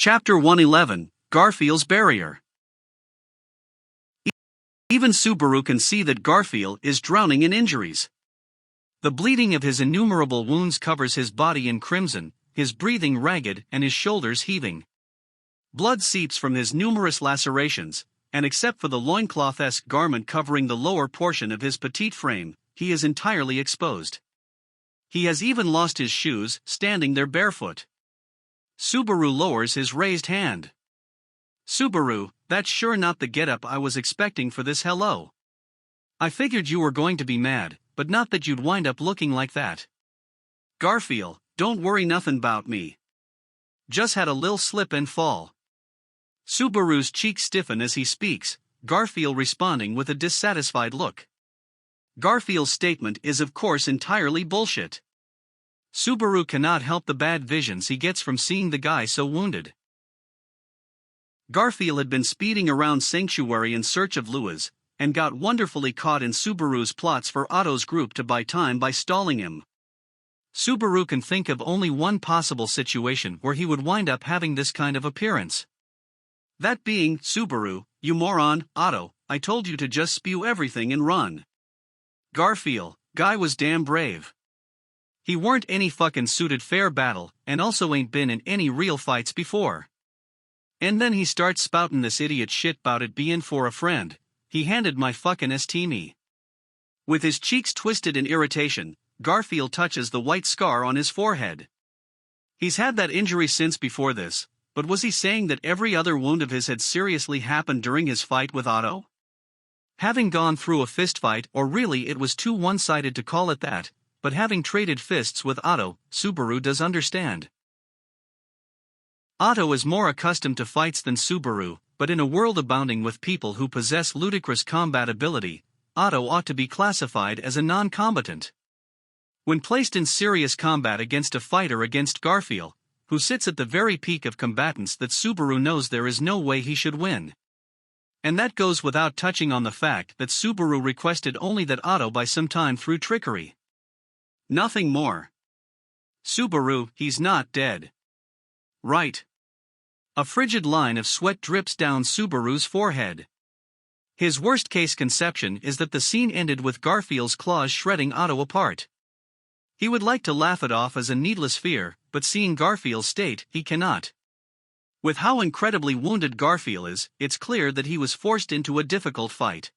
Chapter 111, Garfiel's Barrier. Even Subaru can see that Garfiel is drowning in injuries. The bleeding of his innumerable wounds covers his body in crimson, his breathing ragged and his shoulders heaving. Blood seeps from his numerous lacerations, and except for the loincloth-esque garment covering the lower portion of his petite frame, he is entirely exposed. He has even lost his shoes, standing there barefoot. Subaru lowers his raised hand. Subaru, that's sure not the getup I was expecting for this hello. I figured you were going to be mad, but not that you'd wind up looking like that. Garfiel, don't worry nothing 'bout me. Just had a lil slip and fall. Subaru's cheeks stiffen as he speaks, Garfiel responding with a dissatisfied look. Garfiel's statement is of course entirely bullshit. Subaru cannot help the bad visions he gets from seeing the guy so wounded. Garfiel had been speeding around Sanctuary in search of Lewis, and got wonderfully caught in Subaru's plots for Otto's group to buy time by stalling him. Subaru can think of only one possible situation where he would wind up having this kind of appearance. That being, Subaru, you moron, Otto, I told you to just spew everything and run. Garfiel, guy was damn brave. He weren't any fucking suited fair battle, and also ain't been in any real fights before. And then he starts spouting this idiot shit 'bout it bein' for a friend. He handed my fucking ST me. With his cheeks twisted in irritation, Garfiel touches the white scar on his forehead. He's had that injury since before this, but was he saying that every other wound of his had seriously happened during his fight with Otto? Having gone through a fistfight, or really it was too one-sided to call it that, but having traded fists with Otto, Subaru does understand. Otto is more accustomed to fights than Subaru, but in a world abounding with people who possess ludicrous combat ability, Otto ought to be classified as a non-combatant. When placed in serious combat against a fighter against Garfiel, who sits at the very peak of combatants, that Subaru knows there is no way he should win. And that goes without touching on the fact that Subaru requested only that Otto buy some time through trickery. Nothing more. Subaru, he's not dead. Right. A frigid line of sweat drips down Subaru's forehead. His worst-case conception is that the scene ended with Garfiel's claws shredding Otto apart. He would like to laugh it off as a needless fear, but seeing Garfiel's state, he cannot. With how incredibly wounded Garfiel is, it's clear that he was forced into a difficult fight.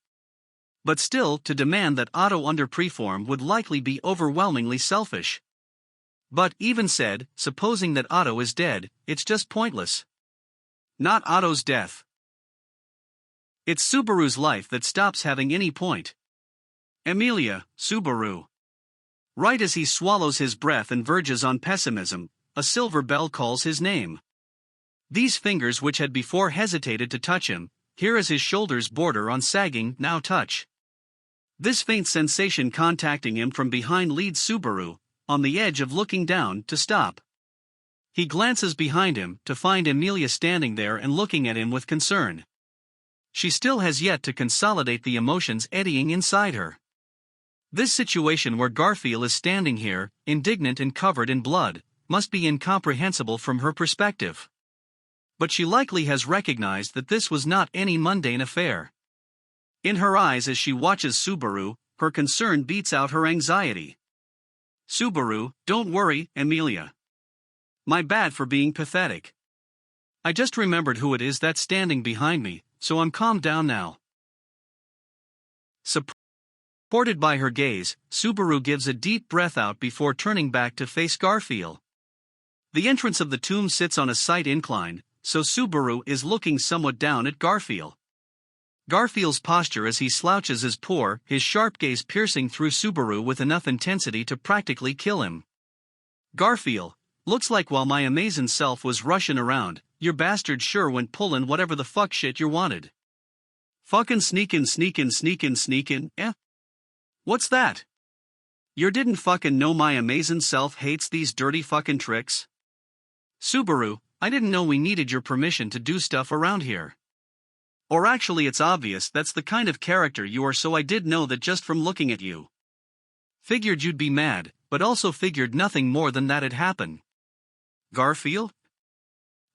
But still, to demand that Otto underperform would likely be overwhelmingly selfish. But, even said, supposing that Otto is dead, it's just pointless. Not Otto's death. It's Subaru's life that stops having any point. Emilia, Subaru. Right as he swallows his breath and verges on pessimism, a silver bell calls his name. These fingers which had before hesitated to touch him, here as his shoulders border on sagging, now touch. This faint sensation contacting him from behind leads Subaru, on the edge of looking down, to stop. He glances behind him to find Emilia standing there and looking at him with concern. She still has yet to consolidate the emotions eddying inside her. This situation where Garfiel is standing here, indignant and covered in blood, must be incomprehensible from her perspective. But she likely has recognized that this was not any mundane affair. In her eyes as she watches Subaru, her concern beats out her anxiety. Subaru, don't worry, Emilia. My bad for being pathetic. I just remembered who it is that's standing behind me, so I'm calmed down now. Supported by her gaze, Subaru gives a deep breath out before turning back to face Garfiel. The entrance of the tomb sits on a slight incline, so Subaru is looking somewhat down at Garfiel. Garfiel's posture as he slouches is poor, his sharp gaze piercing through Subaru with enough intensity to practically kill him. Garfiel, looks like while my amazing self was rushin' around, your bastard sure went pullin' whatever the fuck shit you wanted. Fucking sneakin', eh? What's that? You didn't fucking know my amazing self hates these dirty fucking tricks? Subaru, I didn't know we needed your permission to do stuff around here. Or actually it's obvious that's the kind of character you are, so I did know that just from looking at you. Figured you'd be mad, but also figured nothing more than that'd happen. Garfiel?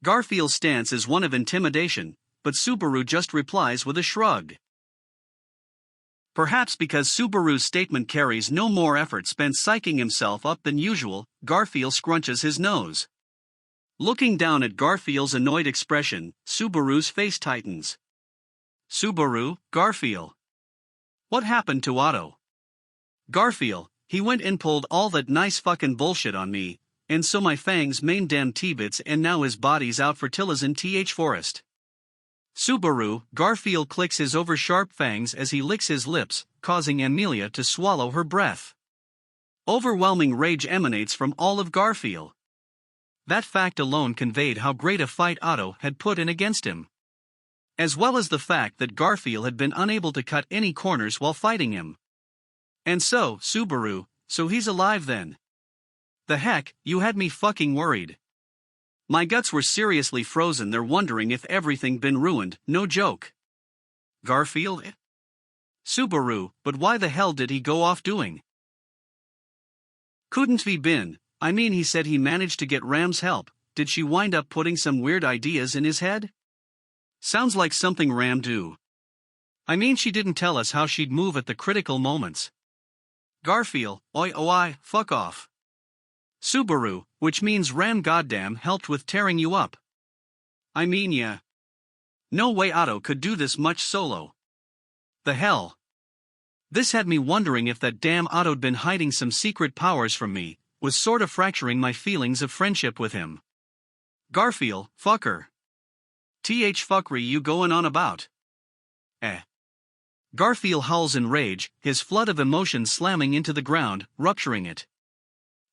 Garfiel's stance is one of intimidation, but Subaru just replies with a shrug. Perhaps because Subaru's statement carries no more effort spent psyching himself up than usual, Garfiel scrunches his nose. Looking down at Garfiel's annoyed expression, Subaru's face tightens. Subaru, Garfiel. What happened to Otto? Garfiel, he went and pulled all that nice fucking bullshit on me, and so my fangs main damn T-bits and now his body's out for Tillison th forest. Subaru, Garfiel clicks his over-sharp fangs as he licks his lips, causing Amelia to swallow her breath. Overwhelming rage emanates from all of Garfiel. That fact alone conveyed how great a fight Otto had put in against him. As well as the fact that Garfiel had been unable to cut any corners while fighting him. And so, Subaru, so he's alive then. The heck, you had me fucking worried. My guts were seriously frozen there wondering if everything been ruined, no joke. Garfield? Subaru, but why the hell did he go off doing? Couldn't he been, I mean he said he managed to get Ram's help, did she wind up putting some weird ideas in his head? Sounds like something Ram do. I mean she didn't tell us how she'd move at the critical moments. Garfield, oi, fuck off. Subaru, which means Ram goddamn helped with tearing you up. I mean yeah. No way Otto could do this much solo. The hell? This had me wondering if that damn Otto'd been hiding some secret powers from me, was sorta fracturing my feelings of friendship with him. Garfield, fucker. Fuckery you goin' on about? Garfield howls in rage, his flood of emotion slamming into the ground, rupturing it.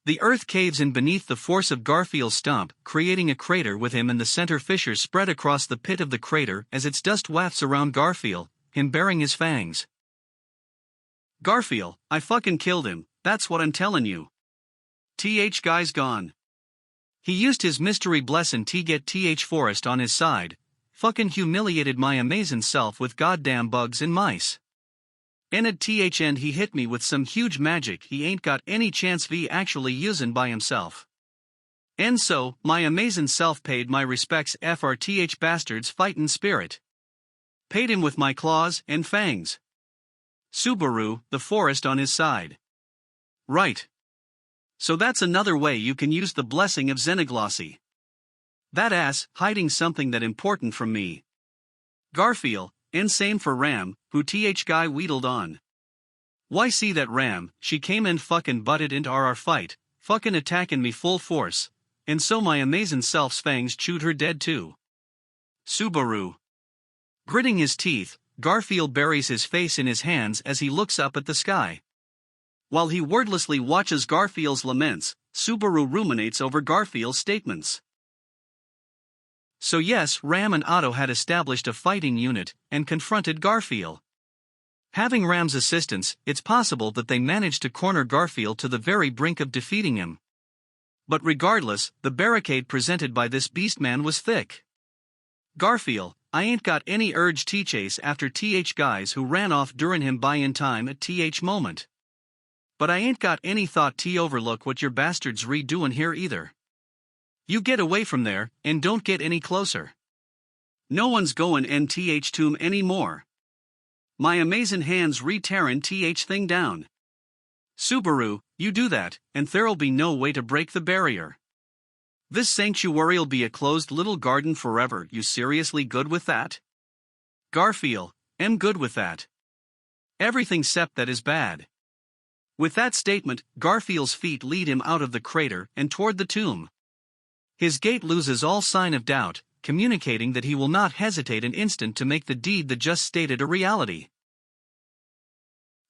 The earth caves in beneath the force of Garfield's stomp, creating a crater with him in the center. Fissures spread across the pit of the crater as its dust wafts around Garfield, him baring his fangs. Garfield, I fucking killed him, that's what I'm telling you. Guy's gone. He used his mystery blessin' to get forest on his side, fucking humiliated my amazing self with goddamn bugs and mice. And at end he hit me with some huge magic he ain't got any chance v actually usin' by himself. And so, my amazing self paid my respects frth bastard's fightin' spirit. Paid him with my claws and fangs. Subaru, the forest on his side. Right. So that's another way you can use the blessing of Xenoglossy. That ass, hiding something that important from me. Garfield, and same for Ram, who guy wheedled on. Why see that Ram, she came and fucking butted into our fight, fucking attacking me full force, and so my amazing self's fangs chewed her dead too. Subaru. Gritting his teeth, Garfield buries his face in his hands as he looks up at the sky. While he wordlessly watches Garfield's laments, Subaru ruminates over Garfield's statements. So yes, Ram and Otto had established a fighting unit, and confronted Garfield. Having Ram's assistance, it's possible that they managed to corner Garfield to the very brink of defeating him. But regardless, the barricade presented by this beastman was thick. Garfield, I ain't got any urge to chase after guys who ran off during him by in time at moment. But I ain't got any thought to overlook what your bastards redoin' here either. You get away from there, and don't get any closer. No one's goin' NTH to 'em anymore. My amazing hands re-tearin' TH thing down. Subaru, you do that, and there'll be no way to break the barrier. This sanctuary'll be a closed little garden forever. You seriously good with that? Garfield, am good with that. Everything cept that is bad. With that statement, Garfield's feet lead him out of the crater and toward the tomb. His gait loses all sign of doubt, communicating that he will not hesitate an instant to make the deed that just stated a reality.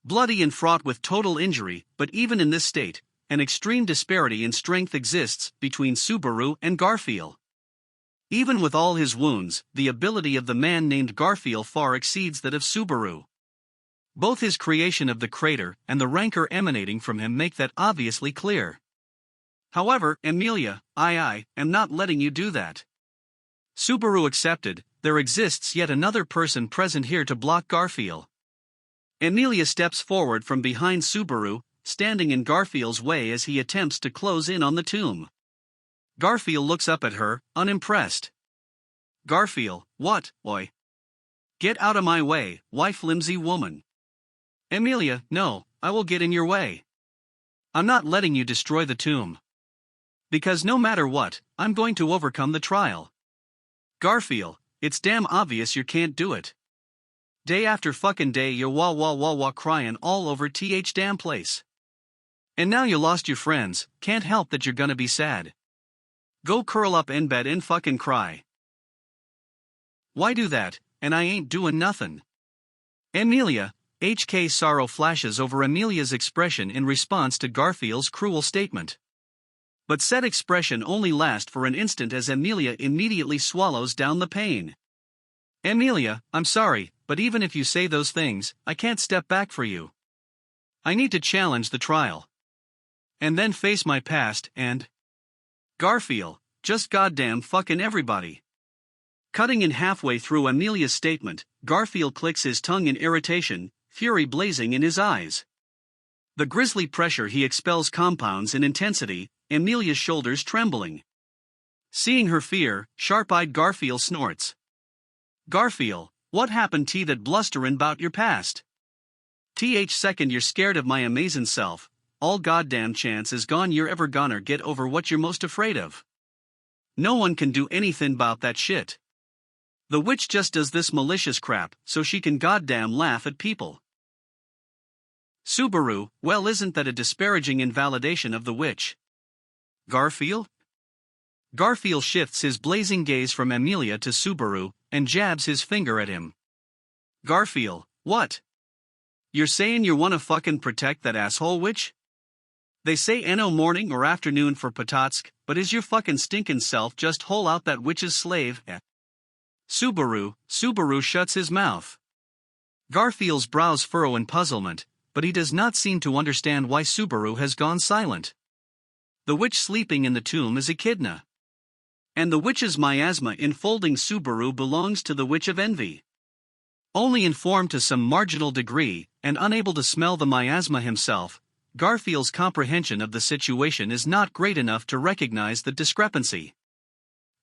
Bloody and fraught with total injury, but even in this state, an extreme disparity in strength exists between Subaru and Garfield. Even with all his wounds, the ability of the man named Garfield far exceeds that of Subaru. Both his creation of the crater and the rancor emanating from him make that obviously clear. However, Amelia, I am not letting you do that. Subaru accepted, there exists yet another person present here to block Garfield. Amelia steps forward from behind Subaru, standing in Garfield's way as he attempts to close in on the tomb. Garfiel looks up at her, unimpressed. Garfiel, what, oi? Get out of my way, why flimsy woman. Amelia, no, I will get in your way. I'm not letting you destroy the tomb. Because no matter what, I'm going to overcome the trial. Garfiel, it's damn obvious you can't do it. Day after fucking day you're wah crying all over th damn place. And now you lost your friends, can't help that you're gonna be sad. Go curl up in bed and fucking cry. Why do that, and I ain't doing nothing. Amelia, HK sorrow flashes over Amelia's expression in response to Garfiel's cruel statement. But said expression only lasts for an instant as Amelia immediately swallows down the pain. Amelia, I'm sorry, but even if you say those things, I can't step back for you. I need to challenge the trial. And then face my past and... Garfiel, just goddamn fucking everybody. Cutting in halfway through Amelia's statement, Garfiel clicks his tongue in irritation, fury blazing in his eyes. The grisly pressure he expels compounds in intensity, Amelia's shoulders trembling. Seeing her fear, sharp-eyed Garfiel snorts. Garfiel, what happened to that blusterin' bout your past? Second you're scared of my amazing self, all goddamn chance is gone you're ever gonna get over what you're most afraid of. No one can do anything bout that shit. The witch just does this malicious crap so she can goddamn laugh at people. Subaru, well isn't that a disparaging invalidation of the witch? Garfiel? Garfiel shifts his blazing gaze from Amelia to Subaru, and jabs his finger at him. Garfiel, what? You're saying you wanna fucking protect that asshole witch? They say no morning or afternoon for Patotsk, but is your fucking stinkin' self just hole out that witch's slave? Subaru shuts his mouth. Garfiel's brows furrow in puzzlement, but he does not seem to understand why Subaru has gone silent. The witch sleeping in the tomb is Echidna. And the witch's miasma enfolding Subaru belongs to the witch of envy. Only informed to some marginal degree, and unable to smell the miasma himself, Garfiel's comprehension of the situation is not great enough to recognize the discrepancy.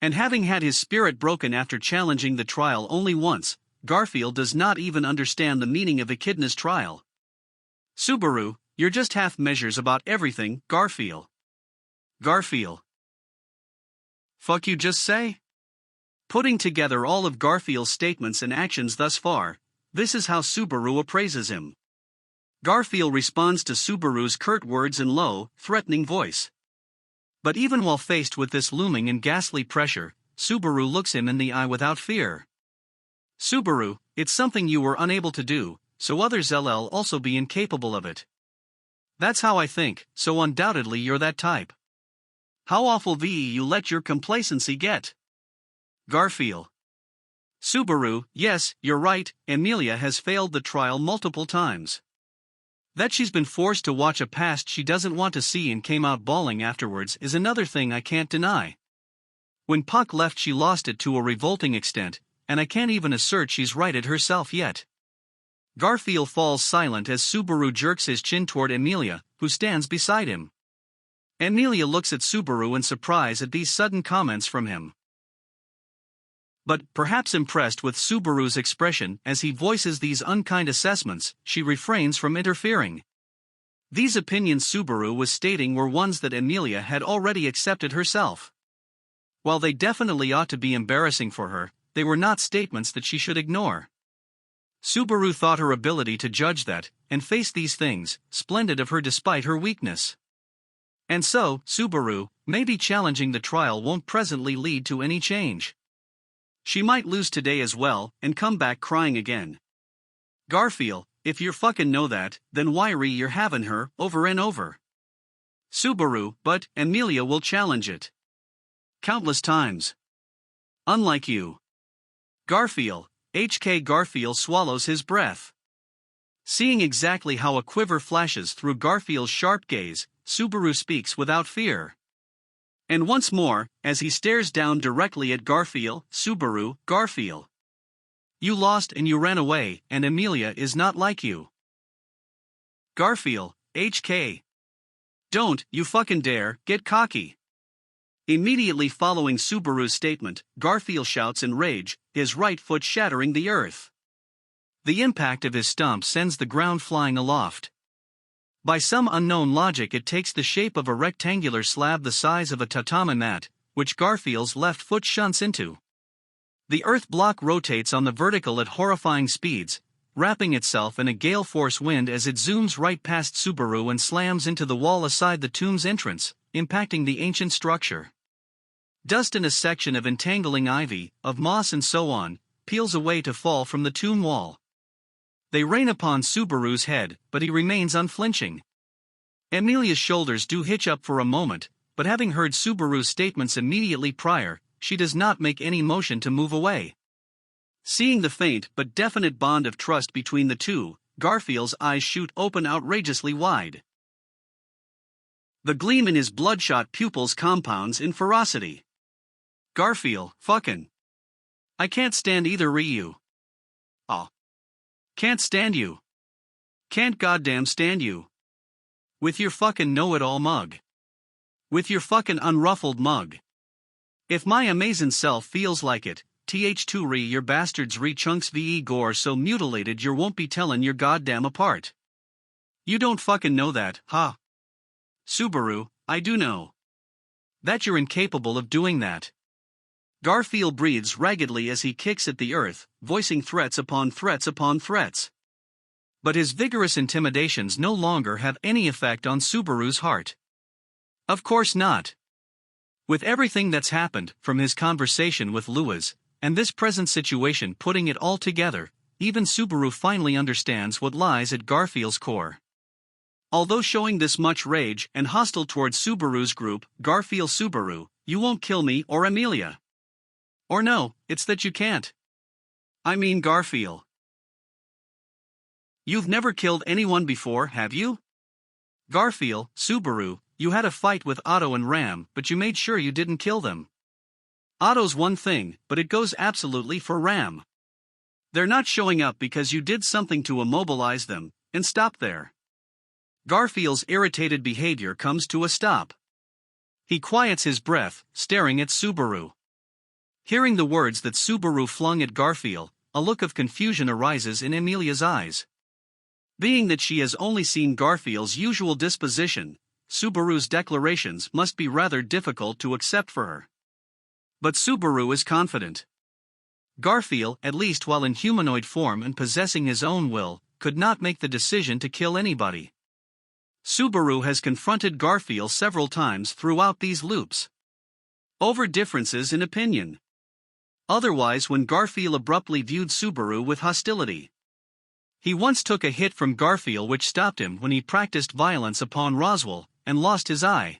And having had his spirit broken after challenging the trial only once, Garfiel does not even understand the meaning of Echidna's trial. Subaru, you're just half measures about everything, Garfiel. Garfiel. Fuck you just say? Putting together all of Garfiel's statements and actions thus far, this is how Subaru appraises him. Garfiel responds to Subaru's curt words in low, threatening voice. But even while faced with this looming and ghastly pressure, Subaru looks him in the eye without fear. Subaru, it's something you were unable to do, so others LL also be incapable of it. That's how I think, so undoubtedly you're that type. How awful VE you let your complacency get. Garfiel. Subaru, yes, you're right, Amelia has failed the trial multiple times. That she's been forced to watch a past she doesn't want to see and came out bawling afterwards is another thing I can't deny. When Puck left she lost it to a revolting extent, and I can't even assert she's righted herself yet. Garfiel falls silent as Subaru jerks his chin toward Amelia, who stands beside him. Amelia looks at Subaru in surprise at these sudden comments from him. But, perhaps impressed with Subaru's expression as he voices these unkind assessments, she refrains from interfering. These opinions Subaru was stating were ones that Amelia had already accepted herself. While they definitely ought to be embarrassing for her, they were not statements that she should ignore. Subaru thought her ability to judge that, and face these things, splendid of her despite her weakness. And so, Subaru, maybe challenging the trial won't presently lead to any change. She might lose today as well, and come back crying again. Garfiel, if you fucking know that, then why you're having her, over and over? Subaru, but, Amelia will challenge it. Countless times. Unlike you. Garfiel, Garfiel swallows his breath. Seeing exactly how a quiver flashes through Garfiel's sharp gaze, Subaru speaks without fear. And once more, as he stares down directly at Garfiel, Subaru, Garfiel. You lost and you ran away, and Amelia is not like you. Garfiel, Don't, you fucking dare, get cocky. Immediately following Subaru's statement, Garfiel shouts in rage, his right foot shattering the earth. The impact of his stomp sends the ground flying aloft. By some unknown logic, it takes the shape of a rectangular slab the size of a tatami mat, which Garfiel's left foot shunts into. The earth block rotates on the vertical at horrifying speeds, wrapping itself in a gale force wind as it zooms right past Subaru and slams into the wall aside the tomb's entrance, impacting the ancient structure. Dust in a section of entangling ivy, of moss and so on, peels away to fall from the tomb wall. They rain upon Subaru's head, but he remains unflinching. Emilia's shoulders do hitch up for a moment, but having heard Subaru's statements immediately prior, she does not make any motion to move away. Seeing the faint but definite bond of trust between the two, Garfiel's eyes shoot open outrageously wide. The gleam in his bloodshot pupils compounds in ferocity. Garfiel, fucking. I can't stand either you. Oh. Can't stand you. Can't goddamn stand you. With your fucking know-it-all mug. With your fucking unruffled mug. If my amazing self feels like it, th2 your bastards chunks ve gore so mutilated you won't be tellin' your goddamn apart. You don't fucking know that, huh? Subaru, I do know. That you're incapable of doing that. Garfiel breathes raggedly as he kicks at the earth, voicing threats upon threats upon threats. But his vigorous intimidations no longer have any effect on Subaru's heart. Of course not. With everything that's happened, from his conversation with Luis, and this present situation putting it all together, even Subaru finally understands what lies at Garfiel's core. Although showing this much rage and hostile towards Subaru's group, Garfiel Subaru, you won't kill me or Emilia. Or no, it's that you can't. I mean Garfiel. You've never killed anyone before, have you? Garfiel, Subaru, you had a fight with Otto and Ram, but you made sure you didn't kill them. Otto's one thing, but it goes absolutely for Ram. They're not showing up because you did something to immobilize them, and stop there. Garfiel's irritated behavior comes to a stop. He quiets his breath, staring at Subaru. Hearing the words that Subaru flung at Garfiel, a look of confusion arises in Emilia's eyes. Being that she has only seen Garfiel's usual disposition, Subaru's declarations must be rather difficult to accept for her. But Subaru is confident. Garfiel, at least while in humanoid form and possessing his own will, could not make the decision to kill anybody. Subaru has confronted Garfiel several times throughout these loops. Over differences in opinion. Otherwise, when Garfiel abruptly viewed Subaru with hostility. He once took a hit from Garfiel which stopped him when he practiced violence upon Roswell, and lost his eye.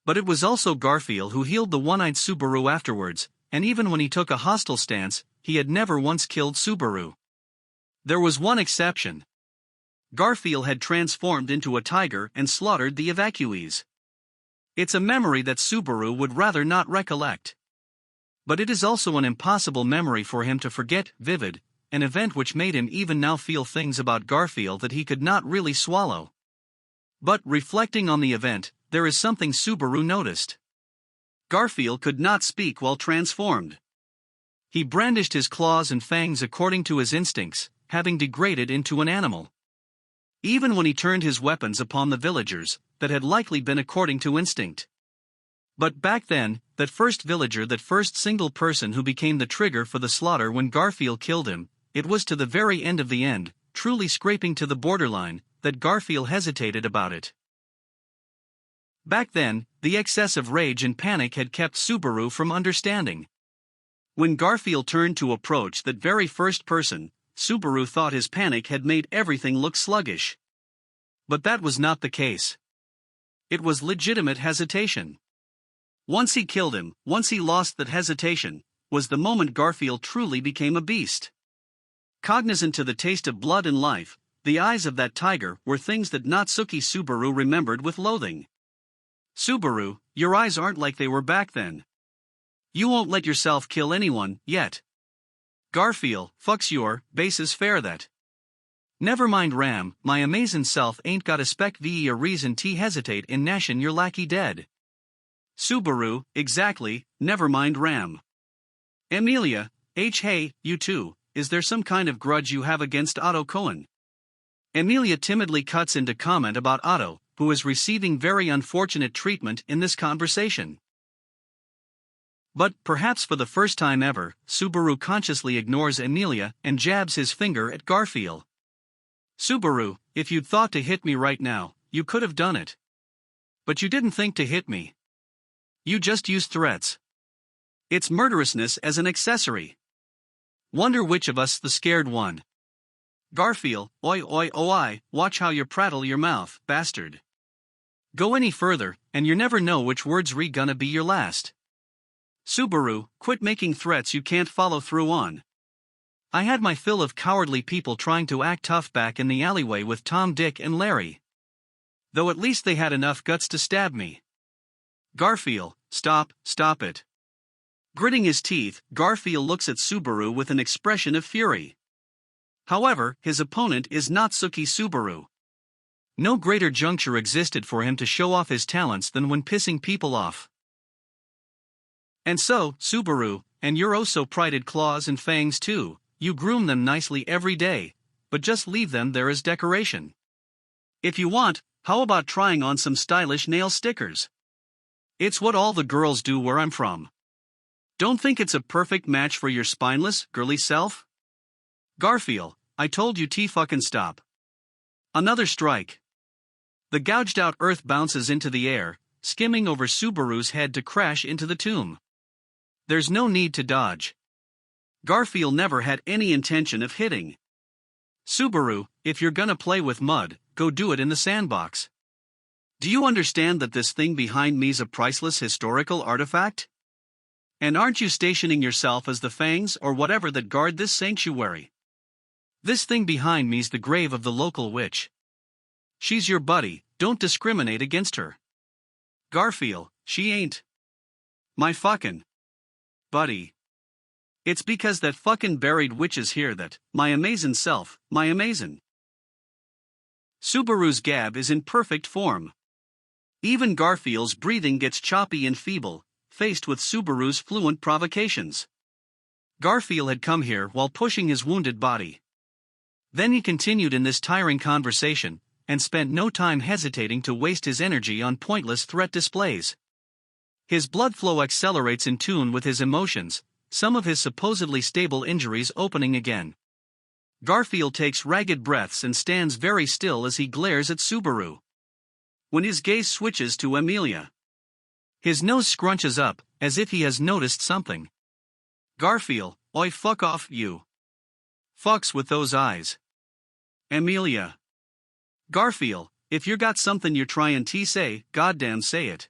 But it was also Garfiel who healed the one-eyed Subaru afterwards, and even when he took a hostile stance, he had never once killed Subaru. There was one exception. Garfiel had transformed into a tiger and slaughtered the evacuees. It's a memory that Subaru would rather not recollect. But it is also an impossible memory for him to forget, vivid, an event which made him even now feel things about Garfiel that he could not really swallow. But, reflecting on the event, there is something Subaru noticed. Garfiel could not speak while transformed. He brandished his claws and fangs according to his instincts, having degraded into an animal. Even when he turned his weapons upon the villagers, that had likely been according to instinct. But back then, that first villager, that first single person who became the trigger for the slaughter when Garfiel killed him, it was to the very end of the end, truly scraping to the borderline, that Garfiel hesitated about it. Back then, the excess of rage and panic had kept Subaru from understanding. When Garfiel turned to approach that very first person, Subaru thought his panic had made everything look sluggish. But that was not the case. It was legitimate hesitation. Once he killed him, once he lost that hesitation, was the moment Garfiel truly became a beast. Cognizant to the taste of blood and life, the eyes of that tiger were things that Natsuki Subaru remembered with loathing. Subaru, your eyes aren't like they were back then. You won't let yourself kill anyone, yet. Garfiel, fucks your, bases fair that. Never mind Ram, my amazing self ain't got a spec ve a reason t hesitate in nashin your lackey dead. Subaru, exactly, never mind Ram. Amelia, hey, you too, is there some kind of grudge you have against Otto Cohen? Amelia timidly cuts in to comment about Otto, who is receiving very unfortunate treatment in this conversation. But, perhaps for the first time ever, Subaru consciously ignores Amelia and jabs his finger at Garfiel. Subaru, if you'd thought to hit me right now, you could have done it. But you didn't think to hit me. You just used threats. It's murderousness as an accessory. Wonder which of us the scared one. Garfiel, oi, watch how you prattle your mouth, bastard. Go any further, and you never know which words gonna be your last. Subaru, quit making threats you can't follow through on. I had my fill of cowardly people trying to act tough back in the alleyway with Tom, Dick, and Larry. Though at least they had enough guts to stab me. Garfiel, stop it. Gritting his teeth, Garfiel looks at Subaru with an expression of fury. However, his opponent is not Suki Subaru. No greater juncture existed for him to show off his talents than when pissing people off. And so, Subaru, and your oh-so-prided claws and fangs too, you groom them nicely every day, but just leave them there as decoration. If you want, how about trying on some stylish nail stickers? It's what all the girls do where I'm from. Don't think it's a perfect match for your spineless, girly self? Garfiel, I told you to fucking stop. Another strike. The gouged-out earth bounces into the air, skimming over Subaru's head to crash into the tomb. There's no need to dodge. Garfiel never had any intention of hitting. Subaru, if you're gonna play with mud, go do it in the sandbox. Do you understand that this thing behind me's a priceless historical artifact? And aren't you stationing yourself as the fangs or whatever that guard this sanctuary? This thing behind me's the grave of the local witch. She's your buddy, don't discriminate against her. Garfiel, she ain't my fucking buddy. It's because that fucking buried witch is here that, my amazin' self, my amazin'. Subaru's gab is in perfect form. Even Garfiel's breathing gets choppy and feeble, faced with Subaru's fluent provocations. Garfiel had come here while pushing his wounded body. Then he continued in this tiring conversation, and spent no time hesitating to waste his energy on pointless threat displays. His blood flow accelerates in tune with his emotions, some of his supposedly stable injuries opening again. Garfiel takes ragged breaths and stands very still as he glares at Subaru. When his gaze switches to Amelia, his nose scrunches up, as if he has noticed something. Garfiel, oi, fuck off, you. Fucks with those eyes. Amelia. Garfiel, if you got something you're trying to say, goddamn say it.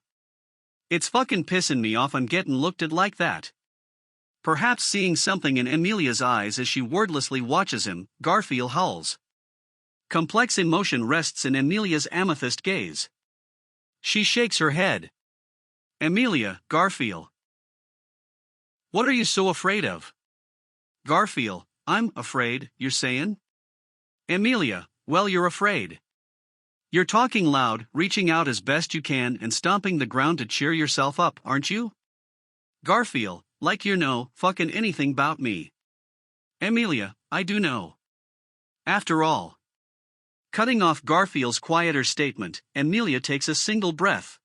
It's fucking pissing me off I'm getting looked at like that. Perhaps seeing something in Amelia's eyes as she wordlessly watches him, Garfiel howls. Complex emotion rests in Amelia's amethyst gaze. She shakes her head. Amelia, Garfiel. What are you so afraid of? Garfiel, I'm afraid, you're saying? Amelia, well, you're afraid. You're talking loud, reaching out as best you can and stomping the ground to cheer yourself up, aren't you? Garfiel, like you know fucking anything about me. Amelia, I do know. After all. Cutting off Garfiel's quieter statement, Amelia takes a single breath.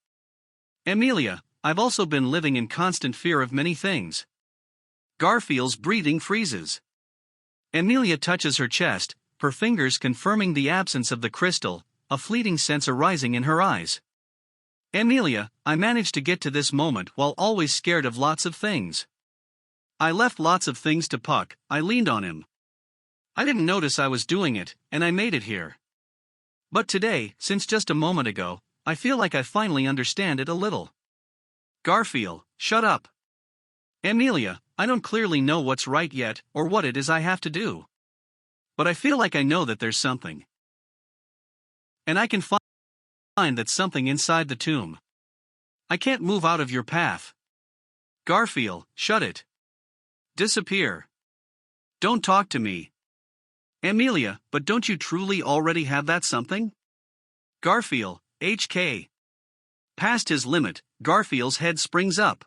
Amelia, I've also been living in constant fear of many things. Garfiel's breathing freezes. Amelia touches her chest, her fingers confirming the absence of the crystal, a fleeting sense arising in her eyes. Amelia, I managed to get to this moment while always scared of lots of things. I left lots of things to Puck, I leaned on him. I didn't notice I was doing it, and I made it here. But today, since just a moment ago, I feel like I finally understand it a little. Garfiel, shut up. Amelia, I don't clearly know what's right yet, or what it is I have to do. But I feel like I know that there's something. And I can find that something inside the tomb. I can't move out of your path. Garfiel, shut it. Disappear. Don't talk to me. Amelia, but don't you truly already have that something? Garfiel, HK. Past his limit, Garfiel's head springs up.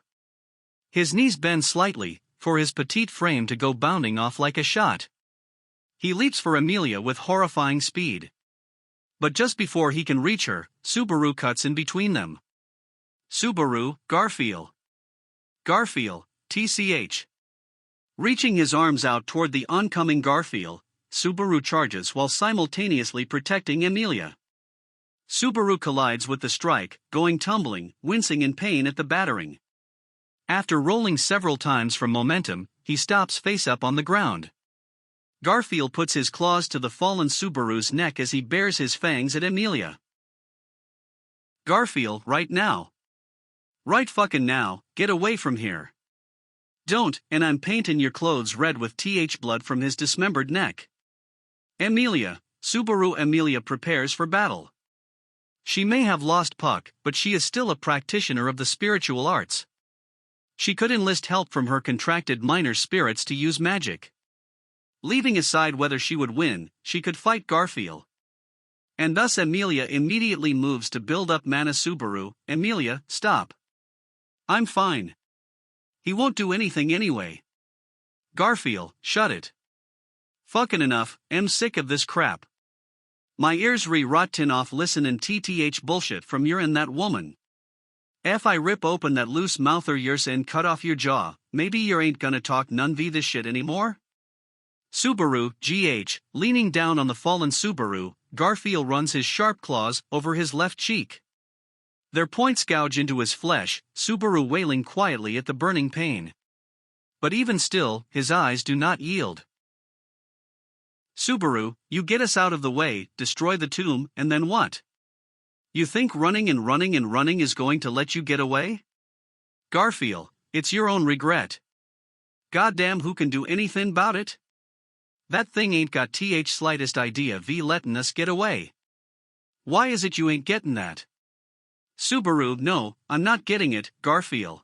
His knees bend slightly, for his petite frame to go bounding off like a shot. He leaps for Amelia with horrifying speed. But just before he can reach her, Subaru cuts in between them. Subaru, Garfiel. Garfiel, TCH. Reaching his arms out toward the oncoming Garfiel, Subaru charges while simultaneously protecting Amelia. Subaru collides with the strike, going tumbling, wincing in pain at the battering. After rolling several times from momentum, he stops face up on the ground. Garfiel puts his claws to the fallen Subaru's neck as he bares his fangs at Amelia. Garfiel, right now. Right fucking now, get away from here. Don't, and I'm painting your clothes red with th blood from his dismembered neck. Amelia, Subaru. Amelia prepares for battle. She may have lost Puck, but she is still a practitioner of the spiritual arts. She could enlist help from her contracted minor spirits to use magic. Leaving aside whether she would win, she could fight Garfiel. And thus Amelia immediately moves to build up mana. Subaru, Amelia, stop. I'm fine. He won't do anything anyway. Garfiel, shut it. Fucking enough, I'm sick of this crap. My ears rotten off listen and tth bullshit from you and that woman. If I rip open that loose mouth or yours and cut off your jaw, maybe you ain't gonna talk none v this shit anymore? Subaru, GH, leaning down on the fallen Subaru, Garfiel runs his sharp claws over his left cheek. Their points gouge into his flesh, Subaru wailing quietly at the burning pain. But even still, his eyes do not yield. Subaru, you get us out of the way, destroy the tomb, and then what? You think running is going to let you get away? Garfiel, it's your own regret. Goddamn, who can do anything about it? That thing ain't got th slightest idea v letting us get away. Why is it you ain't getting that? Subaru, no, I'm not getting it, Garfiel.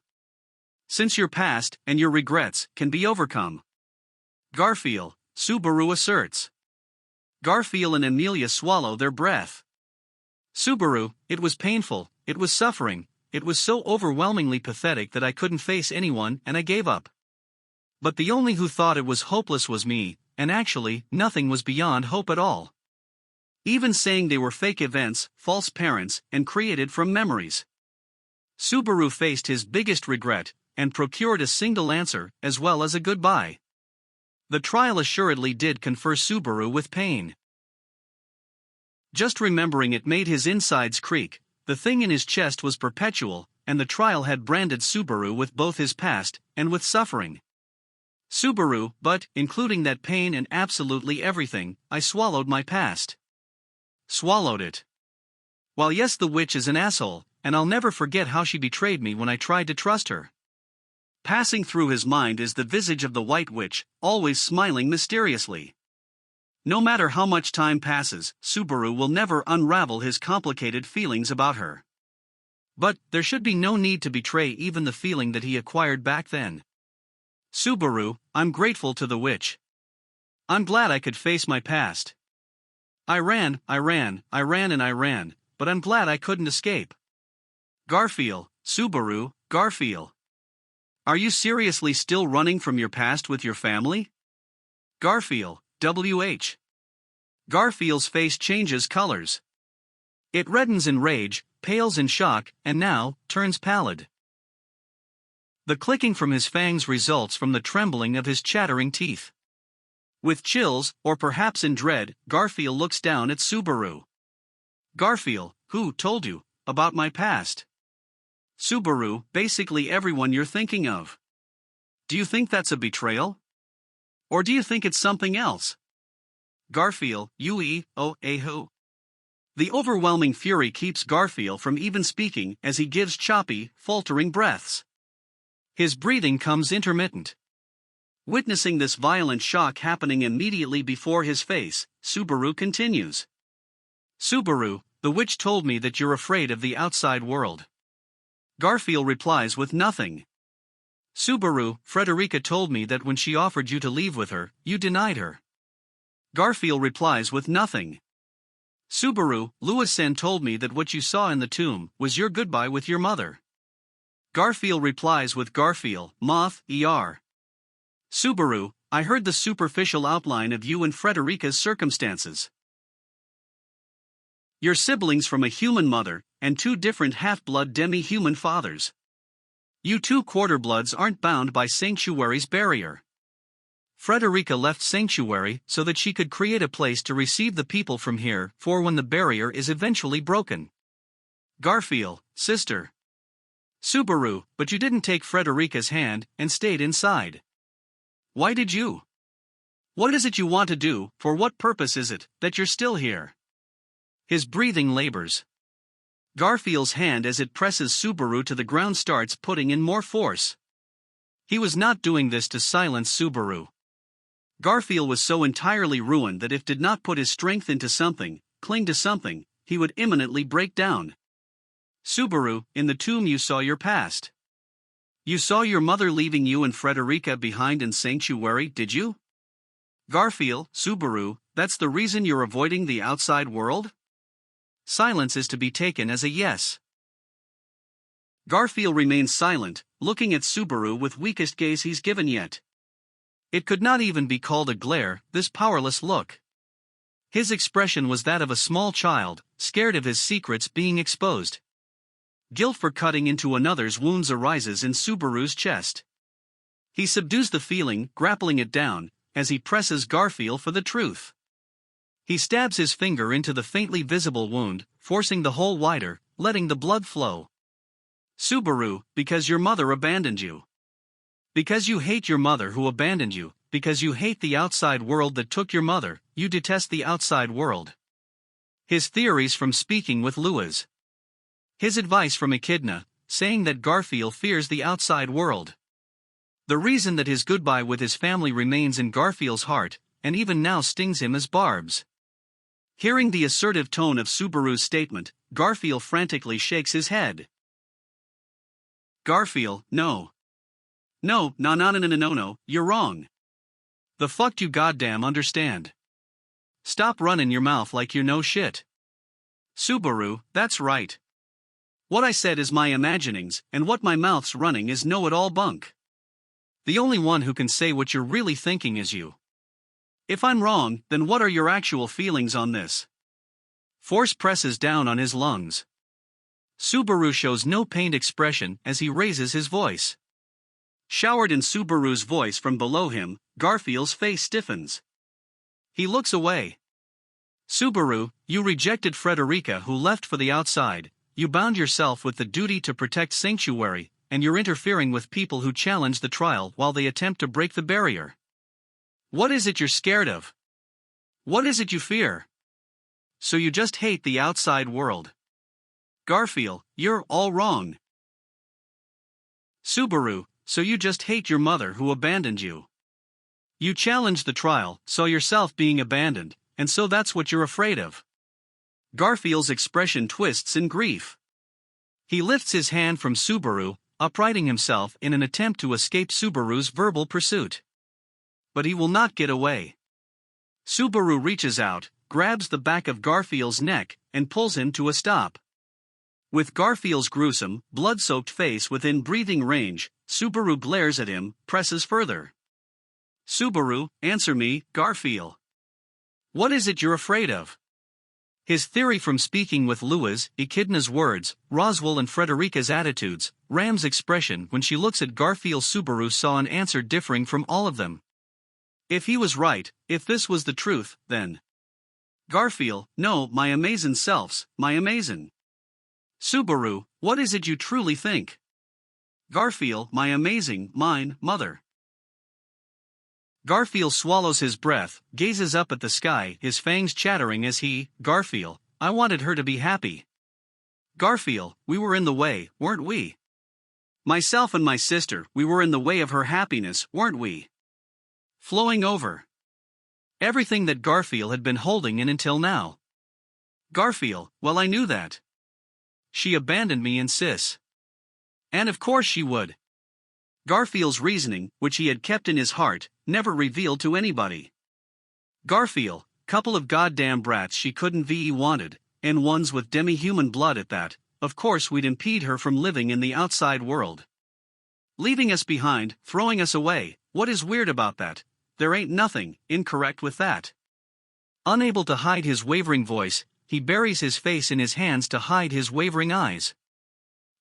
Since your past, and your regrets, can be overcome. Garfiel, Subaru asserts. Garfiel and Amelia swallow their breath. Subaru, it was painful, it was suffering, it was so overwhelmingly pathetic that I couldn't face anyone and I gave up. But the only who thought it was hopeless was me, and actually, nothing was beyond hope at all. Even saying they were fake events, false parents, and created from memories. Subaru faced his biggest regret, and procured a single answer, as well as a goodbye. The trial assuredly did confer Subaru with pain. Just remembering it made his insides creak. The thing in his chest was perpetual, and the trial had branded Subaru with both his past, and with suffering. Subaru, but, including that pain and absolutely everything, I swallowed my past. Swallowed it. While yes, the witch is an asshole, and I'll never forget how she betrayed me when I tried to trust her. Passing through his mind is the visage of the White Witch, always smiling mysteriously. No matter how much time passes, Subaru will never unravel his complicated feelings about her. But, there should be no need to betray even the feeling that he acquired back then. Subaru, I'm grateful to the witch. I'm glad I could face my past. I ran, but I'm glad I couldn't escape. Garfiel, Subaru, Garfiel. Are you seriously still running from your past with your family? Garfiel, WH. Garfiel's face changes colors. It reddens in rage, pales in shock, and now, turns pallid. The clicking from his fangs results from the trembling of his chattering teeth. With chills, or perhaps in dread, Garfiel looks down at Subaru. Garfiel, who told you about my past? Subaru, basically everyone you're thinking of. Do you think that's a betrayal? Or do you think it's something else? Garfiel, who? The overwhelming fury keeps Garfiel from even speaking as he gives choppy, faltering breaths. His breathing comes intermittent. Witnessing this violent shock happening immediately before his face, Subaru continues. Subaru, the witch told me that you're afraid of the outside world. Garfiel replies with nothing. Subaru, Frederica told me that when she offered you to leave with her, you denied her. Garfiel replies with nothing. Subaru, Louisen told me that what you saw in the tomb was your goodbye with your mother. Garfiel replies with Garfiel, moth, er. Subaru, I heard the superficial outline of you and Frederica's circumstances. Your siblings from a human mother, and two different half-blood demi-human fathers. You two quarter-bloods aren't bound by Sanctuary's barrier. Frederica left Sanctuary so that she could create a place to receive the people from here for when the barrier is eventually broken. Garfiel, sister. Subaru, but you didn't take Frederica's hand and stayed inside. Why did you? What is it you want to do? For what purpose is it that you're still here? His breathing labors. Garfiel's hand as it presses Subaru to the ground starts putting in more force. He was not doing this to silence Subaru. Garfiel was so entirely ruined that if did not put his strength into something, cling to something, he would imminently break down. Subaru, in the tomb you saw your past. You saw your mother leaving you and Frederica behind in Sanctuary, did you? Garfiel, Subaru, that's the reason you're avoiding the outside world? Silence is to be taken as a yes. Garfiel remains silent, looking at Subaru with weakest gaze he's given yet. It could not even be called a glare, this powerless look. His expression was that of a small child, scared of his secrets being exposed. Guilt for cutting into another's wounds arises in Subaru's chest. He subdues the feeling, grappling it down, as he presses Garfiel for the truth. He stabs his finger into the faintly visible wound, forcing the hole wider, letting the blood flow. Subaru, because your mother abandoned you. Because you hate your mother who abandoned you, because you hate the outside world that took your mother, you detest the outside world. His theories from speaking with Lewis. His advice from Echidna, saying that Garfiel fears the outside world. The reason that his goodbye with his family remains in Garfiel's heart, and even now stings him as barbs. Hearing the assertive tone of Subaru's statement, Garfiel frantically shakes his head. Garfiel, no. No, you're wrong. The fuck you goddamn understand. Stop running your mouth like you know shit. Subaru, that's right. What I said is my imaginings, and what my mouth's running is know-it-all bunk. The only one who can say what you're really thinking is you. If I'm wrong, then what are your actual feelings on this? Force presses down on his lungs. Subaru shows no pained expression as he raises his voice. Showered in Subaru's voice from below him, Garfiel's face stiffens. He looks away. Subaru, you rejected Frederica who left for the outside. You bound yourself with the duty to protect Sanctuary, and you're interfering with people who challenge the trial while they attempt to break the barrier. What is it you're scared of? What is it you fear? So you just hate the outside world. Garfiel, you're all wrong. Subaru, so you just hate your mother who abandoned you. You challenged the trial, saw yourself being abandoned, and so that's what you're afraid of. Garfiel's expression twists in grief. He lifts his hand from Subaru, uprighting himself in an attempt to escape Subaru's verbal pursuit. But he will not get away. Subaru reaches out, grabs the back of Garfiel's neck, and pulls him to a stop. With Garfiel's gruesome, blood-soaked face within breathing range, Subaru glares at him, presses further. Subaru, answer me, Garfiel. What is it you're afraid of? His theory from speaking with Lewis, Echidna's words, Roswell and Frederica's attitudes, Ram's expression when she looks at Garfiel. Subaru saw an answer differing from all of them. If he was right, if this was the truth, then Garfiel, no, my amazing selves, my amazing. Subaru, what is it you truly think? Garfiel, my amazing, mine, mother. Garfiel swallows his breath, gazes up at the sky, his fangs chattering as he, Garfiel, I wanted her to be happy. Garfiel, we were in the way, weren't we? Myself and my sister, we were in the way of her happiness, weren't we? Flowing over. Everything that Garfiel had been holding in until now. Garfiel, well I knew that. She abandoned me in Sis. And of course she would. Garfiel's reasoning, which he had kept in his heart, never revealed to anybody. Garfiel, couple of goddamn brats she couldn't ve wanted, and ones with demi-human blood at that, of course we'd impede her from living in the outside world. Leaving us behind, throwing us away, what is weird about that? There ain't nothing incorrect with that. Unable to hide his wavering voice, he buries his face in his hands to hide his wavering eyes.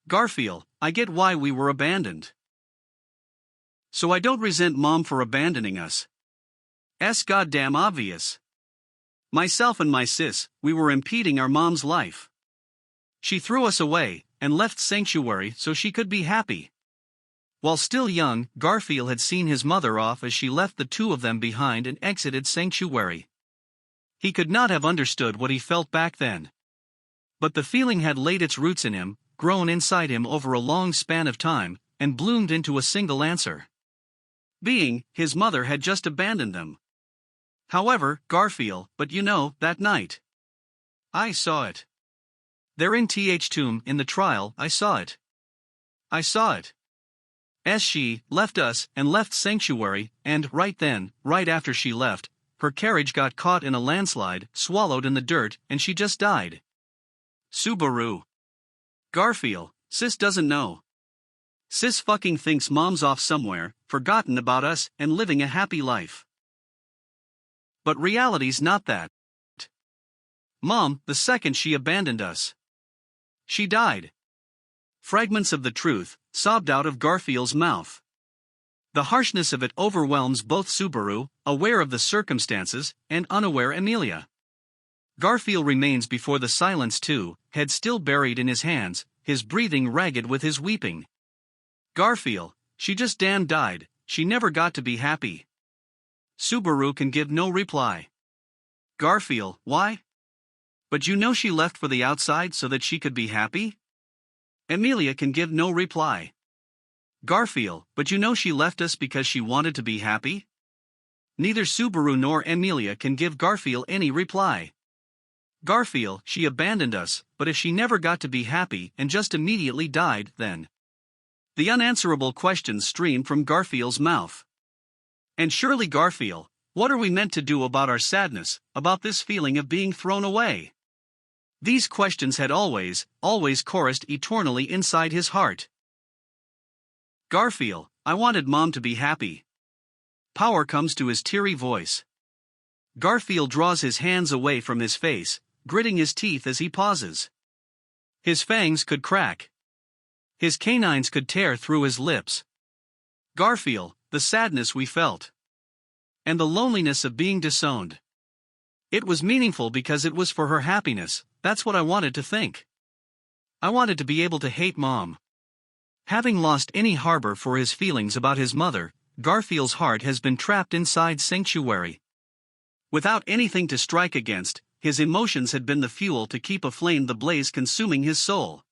Garfiel, I get why we were abandoned. So I don't resent Mom for abandoning us. Goddamn obvious. Myself and my sis, we were impeding our mom's life. She threw us away, and left Sanctuary so she could be happy. While still young, Garfiel had seen his mother off as she left the two of them behind and exited Sanctuary. He could not have understood what he felt back then. But the feeling had laid its roots in him, grown inside him over a long span of time, and bloomed into a single answer. Being, his mother had just abandoned them. However, Garfiel, but you know, that night. I saw it. There in tomb in the trial, I saw it. I saw it. As she left us and left Sanctuary, and right then, right after she left, her carriage got caught in a landslide, swallowed in the dirt, and she just died. Subaru. Garfiel, sis doesn't know. Sis fucking thinks Mom's off somewhere, forgotten about us, and living a happy life. But reality's not that. Mom, the second she abandoned us. She died. Fragments of the truth, sobbed out of Garfiel's mouth. The harshness of it overwhelms both Subaru, aware of the circumstances, and unaware Amelia. Garfiel remains before the silence too, head still buried in his hands, his breathing ragged with his weeping. Garfiel, she just damn died, she never got to be happy. Subaru can give no reply. Garfiel, why? But you know she left for the outside so that she could be happy? Amelia can give no reply. Garfiel, but you know she left us because she wanted to be happy? Neither Subaru nor Amelia can give Garfiel any reply. Garfiel, she abandoned us, but if she never got to be happy and just immediately died, then. The unanswerable questions stream from Garfiel's mouth. And surely Garfiel, what are we meant to do about our sadness, about this feeling of being thrown away? These questions had always chorused eternally inside his heart. Garfiel, I wanted Mom to be happy. Power comes to his teary voice. Garfiel draws his hands away from his face, gritting his teeth as he pauses. His fangs could crack. His canines could tear through his lips. Garfiel, the sadness we felt. And the loneliness of being disowned. It was meaningful because it was for her happiness, that's what I wanted to think. I wanted to be able to hate Mom. Having lost any harbor for his feelings about his mother, Garfiel's heart has been trapped inside Sanctuary. Without anything to strike against, his emotions had been the fuel to keep aflame the blaze consuming his soul.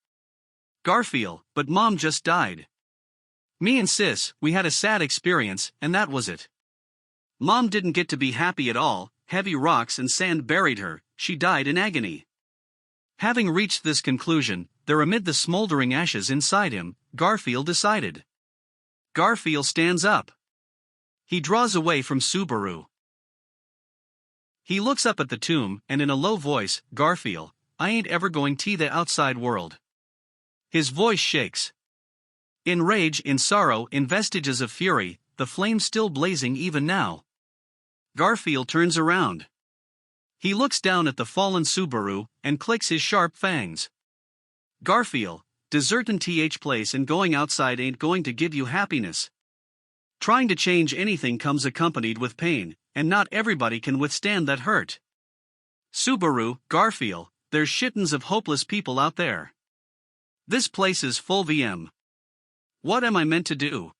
Garfiel, but Mom just died. Me and Sis, we had a sad experience, and that was it. Mom didn't get to be happy at all, heavy rocks and sand buried her, she died in agony. Having reached this conclusion, there amid the smoldering ashes inside him, Garfiel decided. Garfiel stands up. He draws away from Subaru. He looks up at the tomb, and in a low voice, Garfiel, I ain't ever going to the outside world. His voice shakes. In rage, in sorrow, in vestiges of fury, the flame still blazing even now. Garfiel turns around. He looks down at the fallen Subaru, and clicks his sharp fangs. Garfiel, deserting place and going outside ain't going to give you happiness. Trying to change anything comes accompanied with pain, and not everybody can withstand that hurt. Subaru, Garfiel, there's shittens of hopeless people out there. This place is full VM. What am I meant to do?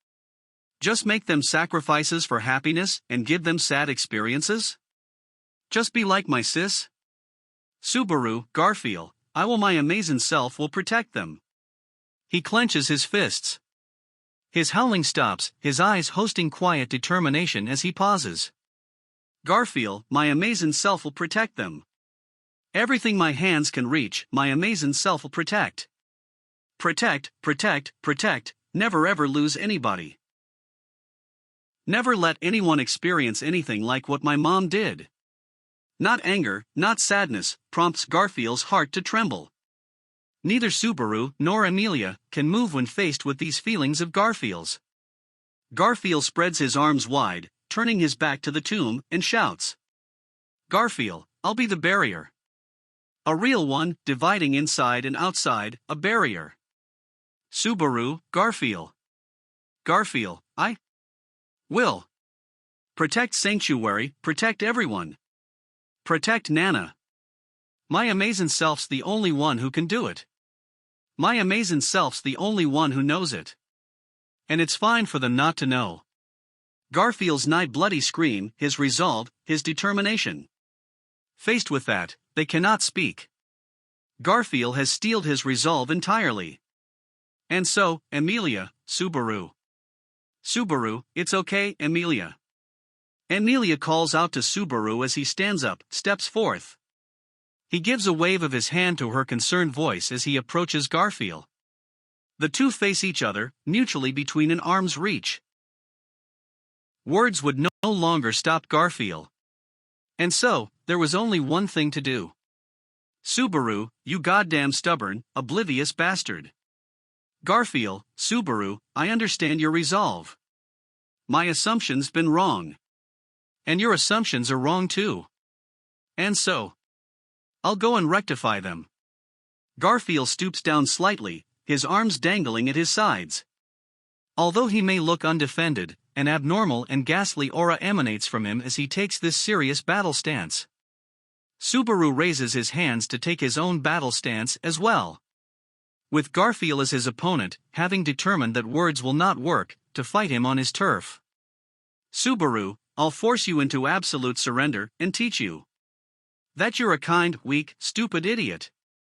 Just make them sacrifices for happiness and give them sad experiences? Just be like my sis? Subaru, Garfiel, I will my amazing self will protect them. He clenches his fists. His howling stops, his eyes hosting quiet determination as he pauses. Garfiel, my amazing self will protect them. Everything my hands can reach, my amazing self will protect. Protect, protect, protect, never ever lose anybody. Never let anyone experience anything like what my mom did. Not anger, not sadness, prompts Garfiel's heart to tremble. Neither Subaru nor Amelia can move when faced with these feelings of Garfiel's. Garfiel spreads his arms wide, turning his back to the tomb, and shouts, "Garfiel, I'll be the barrier. A real one, dividing inside and outside, a barrier. Subaru, Garfiel. Garfiel, I will protect Sanctuary, protect everyone. Protect Nana. My amazing self's the only one who can do it. My amazing self's the only one who knows it. And it's fine for them not to know." Garfiel's nigh bloody scream, his resolve, his determination. Faced with that, they cannot speak. Garfiel has steeled his resolve entirely. And so, Amelia, Subaru. Subaru, it's okay, Amelia. Amelia calls out to Subaru as he stands up, steps forth. He gives a wave of his hand to her concerned voice as he approaches Garfiel. The two face each other, mutually between an arm's reach. Words would no longer stop Garfiel. And so, there was only one thing to do. Subaru, you goddamn stubborn, oblivious bastard. Garfiel, Subaru, I understand your resolve. My assumption's been wrong. And your assumptions are wrong too. And so, I'll go and rectify them. Garfiel stoops down slightly, his arms dangling at his sides. Although he may look undefended, an abnormal and ghastly aura emanates from him as he takes this serious battle stance. Subaru raises his hands to take his own battle stance as well. With Garfiel as his opponent, having determined that words will not work, to fight him on his turf. Subaru, I'll force you into absolute surrender and teach you that you're a kind, weak, stupid idiot.